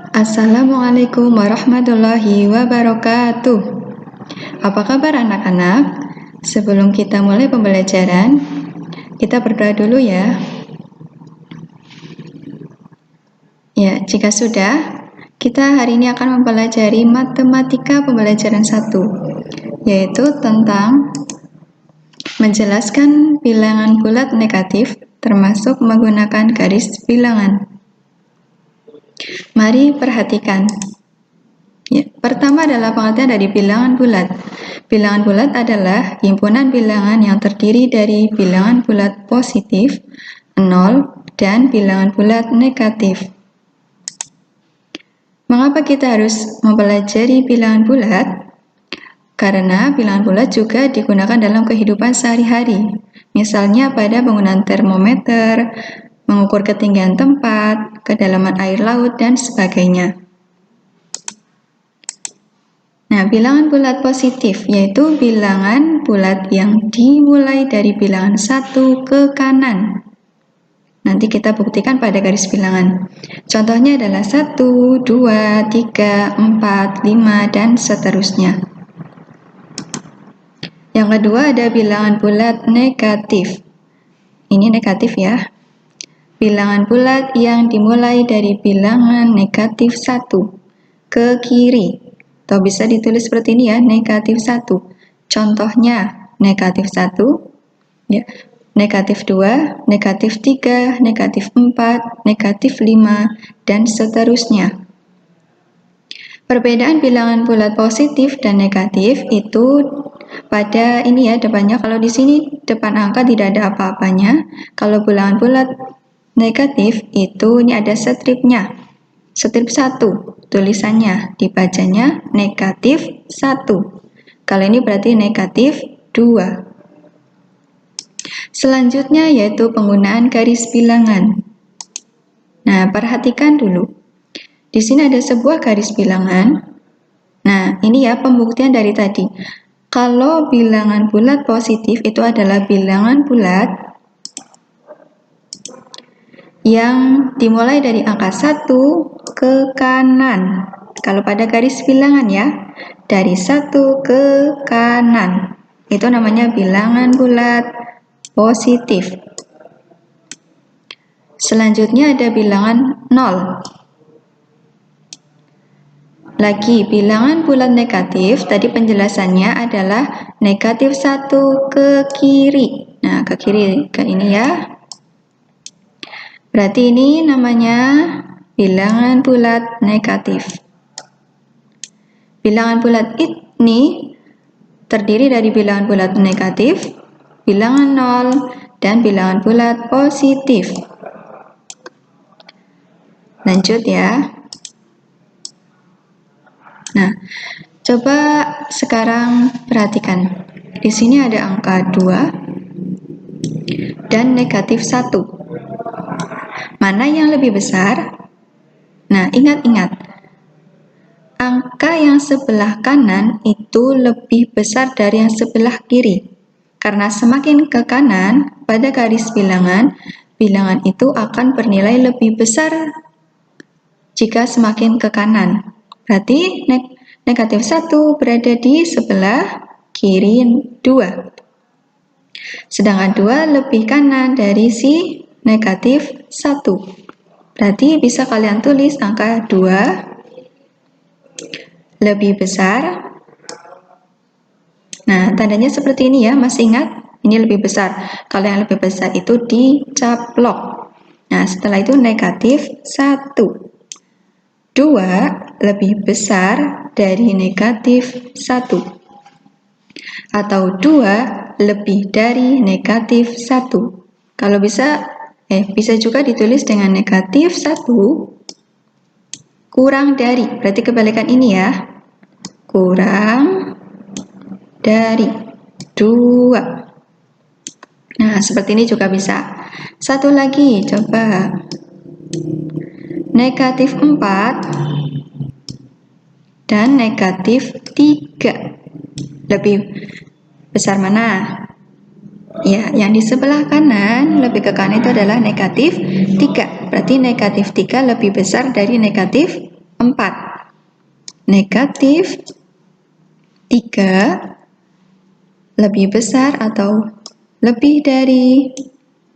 Assalamualaikum warahmatullahi wabarakatuh. Apa kabar anak-anak? Sebelum kita mulai pembelajaran, kita berdoa dulu ya. Ya, jika sudah, kita hari ini akan mempelajari matematika pembelajaran 1, yaitu tentang menjelaskan bilangan bulat negatif termasuk menggunakan garis bilangan. Mari perhatikan. Ya, pertama adalah pengertian dari bilangan bulat. Bilangan bulat adalah himpunan bilangan yang terdiri dari bilangan bulat positif, 0, dan bilangan bulat negatif. Mengapa kita harus mempelajari bilangan bulat? Karena bilangan bulat juga digunakan dalam kehidupan sehari-hari. Misalnya pada penggunaan termometer, mengukur ketinggian tempat, kedalaman air laut, dan sebagainya. Nah, bilangan bulat positif yaitu bilangan bulat yang dimulai dari bilangan 1 ke kanan. Nanti kita buktikan pada garis bilangan. Contohnya adalah 1, 2, 3, 4, 5, dan seterusnya. Yang kedua ada bilangan bulat negatif. Ini negatif ya. Bilangan bulat yang dimulai dari bilangan negatif 1 ke kiri. Atau bisa ditulis seperti ini ya, negatif 1. Contohnya, negatif 1, ya, negatif 2, negatif 3, negatif 4, negatif 5, dan seterusnya. Perbedaan bilangan bulat positif dan negatif itu pada ini ya depannya. Kalau di sini depan angka tidak ada apa-apanya. Kalau bilangan bulat negatif itu ini ada stripnya. Strip 1, tulisannya dibacanya negatif 1. Kalau ini berarti negatif 2. Selanjutnya yaitu penggunaan garis bilangan. Nah, perhatikan dulu. Di sini ada sebuah garis bilangan. Nah, ini ya pembuktian dari tadi. Kalau bilangan bulat positif itu adalah bilangan bulat yang dimulai dari angka 1 ke kanan. Kalau pada garis bilangan ya, dari 1 ke kanan. Itu namanya bilangan bulat positif. Selanjutnya ada bilangan 0. Lagi, bilangan bulat negatif, tadi penjelasannya adalah negatif 1 ke kiri. Nah, ke kiri, ke ini ya. Berarti ini namanya bilangan bulat negatif. Bilangan bulat ini terdiri dari bilangan bulat negatif, bilangan 0, dan bilangan bulat positif. Lanjut ya. Nah, coba sekarang perhatikan. Di sini ada angka 2 dan negatif 1. Mana yang lebih besar? Nah, ingat-ingat. Angka yang sebelah kanan itu lebih besar dari yang sebelah kiri. Karena semakin ke kanan, pada garis bilangan, bilangan itu akan bernilai lebih besar jika semakin ke kanan. Berarti negatif 1 berada di sebelah kiri 2. Sedangkan 2 lebih kanan dari si negatif 1. Berarti bisa kalian tulis angka 2 lebih besar. Nah, tandanya seperti ini ya, masih ingat? Ini lebih besar. Kalau yang lebih besar itu dicaplok. Nah, setelah itu negatif 1. 2 lebih besar dari negatif 1. Atau 2 lebih dari negatif 1. Kalau bisa juga ditulis dengan negatif 1 kurang dari, berarti kebalikan ini ya, kurang dari 2. Nah, seperti ini juga bisa. Satu lagi, coba. Negatif 4 dan negatif 3. Lebih besar mana? Ya, yang di sebelah kanan, lebih ke kanan itu adalah negatif 3. Berarti negatif 3 lebih besar dari negatif 4. Negatif 3 lebih besar atau lebih dari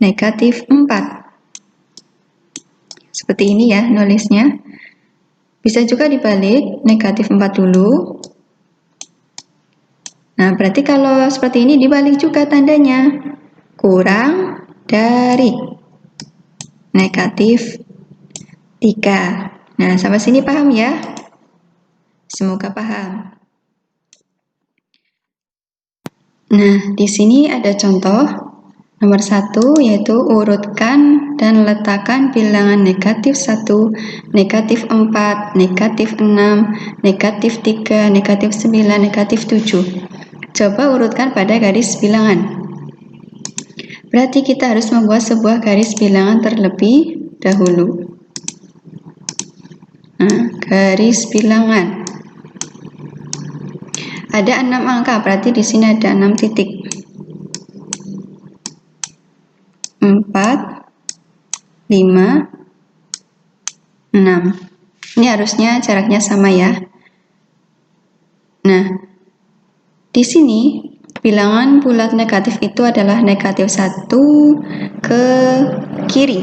negatif 4. Seperti ini ya nulisnya. Bisa juga dibalik, negatif 4 dulu. Nah, berarti kalau seperti ini dibalik juga tandanya. Kurang dari negatif 3. Nah, sampai sini paham ya? Semoga paham. Nah, di sini ada contoh. Nomor 1 yaitu urutkan dan letakkan bilangan negatif 1, negatif 4, negatif 6, negatif 3, negatif 9, negatif 7. Coba urutkan pada garis bilangan. Berarti kita harus membuat sebuah garis bilangan terlebih dahulu. Nah, garis bilangan. Ada 6 angka, berarti di sini ada 6 titik. 4, 5, 6. Ini harusnya jaraknya sama ya. Nah, di sini bilangan bulat negatif itu adalah negatif 1 ke kiri.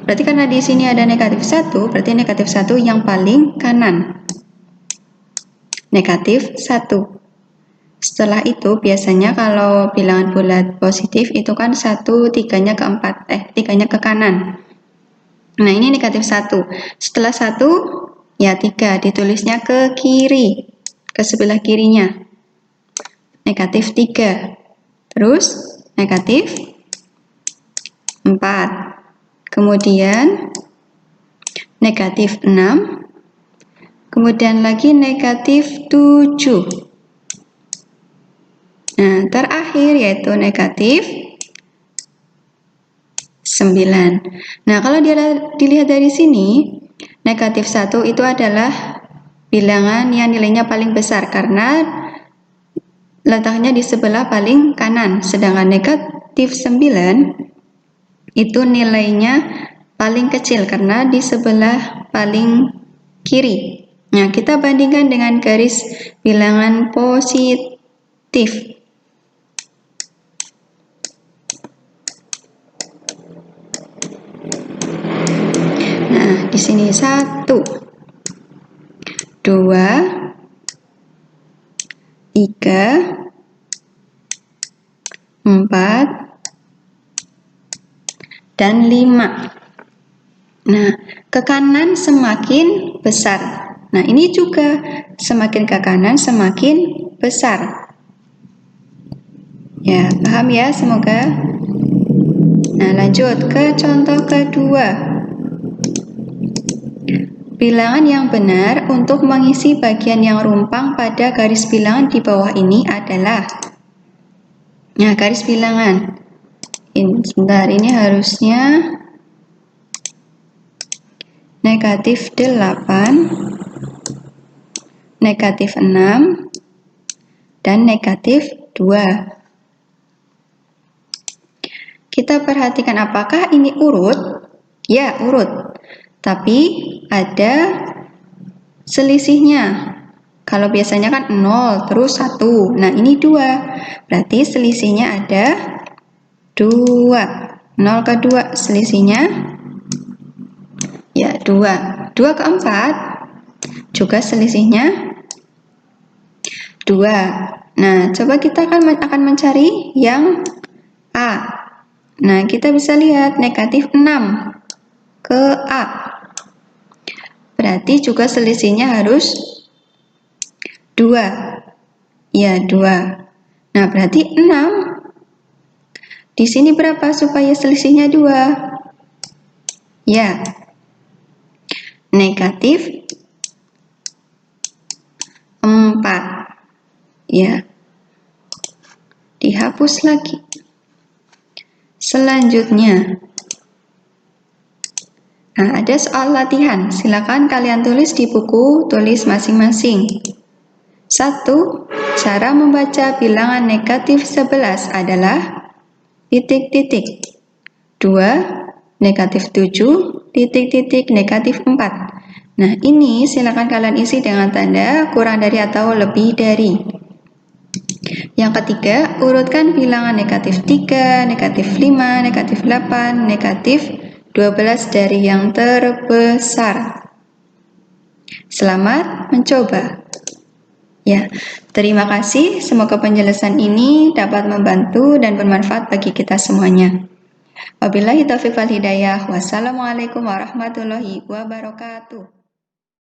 Berarti karena di sini ada negatif 1, berarti negatif 1 yang paling kanan. Negatif 1. Setelah itu biasanya kalau bilangan bulat positif itu kan 1 3-nya ke 4, 3-nya ke kanan. Nah, ini negatif 1. Setelah 1 ya 3, ditulisnya ke kiri, ke sebelah kirinya. Negatif 3. Terus negatif 4. Kemudian negatif 6. Kemudian lagi negatif 7. Nah, terakhir yaitu negatif 9. Nah, kalau dilihat dari sini, negatif 1 itu adalah bilangan yang nilainya paling besar karena letaknya di sebelah paling kanan. Sedangkan negatif 9 itu nilainya paling kecil karena di sebelah paling kiri. Nah, kita bandingkan dengan garis bilangan positif. Nah, di sini 1, 2, 3, 4, dan 5. Nah, ke kanan semakin besar. Nah, ini juga semakin ke kanan semakin besar. Ya, paham ya semoga. Nah, lanjut ke contoh kedua. Bilangan yang benar untuk mengisi bagian yang rumpang pada garis bilangan di bawah ini adalah, nah, garis bilangan. Sebentar, ini harusnya negatif 8, negatif 6, dan negatif 2. Kita perhatikan apakah ini urut? Ya, urut. Tapi ada selisihnya. Kalau biasanya kan 0 terus 1. Nah, ini 2. Berarti selisihnya ada 2. 0 ke 2 selisihnya ya 2. 2 ke 4 juga selisihnya 2. Nah, coba kita akan mencari yang A. Nah, kita bisa lihat negatif 6 ke A. Berarti juga selisihnya harus 2. Ya, 2. Nah, berarti 6. Di sini berapa supaya selisihnya 2? Ya, negatif 4. Ya, dihapus lagi. Selanjutnya, nah, ada soal latihan. Silakan kalian tulis di buku tulis masing-masing. 1. Cara membaca bilangan negatif 11 adalah titik-titik. 2. Negatif 7, titik-titik negatif 4. Nah, ini silakan kalian isi dengan tanda kurang dari atau lebih dari. Yang ketiga, urutkan bilangan negatif 3, negatif 5, negatif 8, negatif 12 dari yang terbesar. Selamat mencoba. Ya, terima kasih. Semoga penjelasan ini dapat membantu dan bermanfaat bagi kita semuanya. Wabillahi taufiq wal hidayah. Wassalamualaikum warahmatullahi wabarakatuh.